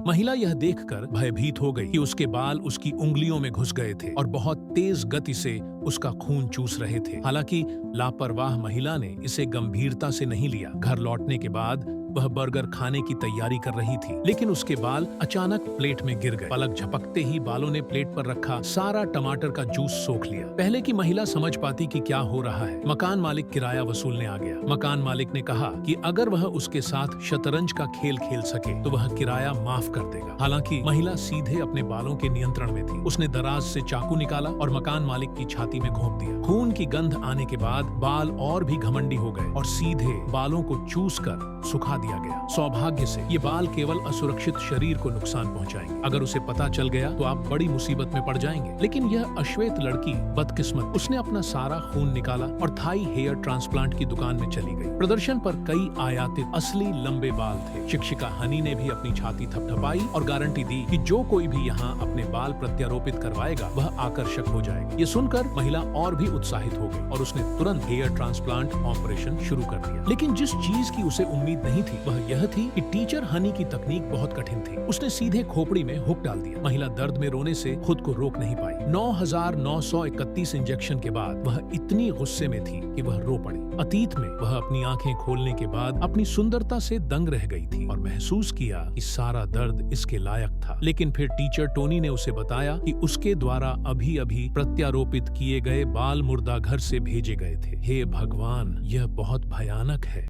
महिला यह देखकर भयभीत हो गई कि उसके बाल उसकी उंगलियों में घुस गए थे और बहुत तेज गति से उसका खून चूस रहे थे। हालांकि लापरवाह महिला ने इसे गंभीरता से नहीं लिया। घर लौटने के बाद वह बर्गर खाने की तैयारी कर रही थी, लेकिन उसके बाल अचानक प्लेट में गिर गए। पलक झपकते ही बालों ने प्लेट पर रखा सारा टमाटर का जूस सोख लिया। पहले की महिला समझ पाती कि क्या हो रहा है, मकान मालिक किराया वसूलने आ गया। मकान मालिक ने कहा कि अगर वह उसके साथ शतरंज का खेल खेल सके तो वह किराया माफ कर देगा। हालांकि महिला सीधे अपने बालों के नियंत्रण में थी। उसने दराज से चाकू निकाला और मकान मालिक की छाती में घोंप दिया। खून की गंध आने के बाद बाल और भी घमंडी हो गए और सीधे बालों को चूस कर सुखा दिया गया। सौभाग्य से ये बाल केवल असुरक्षित शरीर को नुकसान पहुंचाएंगे। अगर उसे पता चल गया तो आप बड़ी मुसीबत में पड़ जाएंगे। लेकिन यह अश्वेत लड़की बदकिस्मत, उसने अपना सारा खून निकाला और थाई हेयर ट्रांसप्लांट की दुकान में चली गई। प्रदर्शन पर कई आयातित असली लंबे बाल थे। शिक्षिका हनी ने भी अपनी छाती थपथपाई और गारंटी दी कि जो कोई भी यहाँ अपने बाल प्रत्यारोपित करवाएगा वह आकर्षक हो जाएगा। ये सुनकर महिला और भी उत्साहित हो गई और उसने तुरंत हेयर ट्रांसप्लांट ऑपरेशन शुरू कर दिया। लेकिन जिस चीज की उसे उम्मीद नहीं थी वह यह थी कि टीचर हनी की तकनीक बहुत कठिन थी। उसने सीधे खोपड़ी में हुक डाल दिया। महिला दर्द में रोने से खुद को रोक नहीं पाई। 9,931 इंजेक्शन के बाद वह इतनी गुस्से में थी कि वह रो पड़ी। अतीत में वह अपनी आंखें खोलने के बाद अपनी सुंदरता से दंग रह गई थी और महसूस किया कि सारा दर्द इसके लायक था। लेकिन फिर टीचर टोनी ने उसे बताया कि उसके द्वारा अभी अभी प्रत्यारोपित किए गए बाल मुर्दा घर से भेजे गए थे। हे भगवान, यह बहुत भयानक है।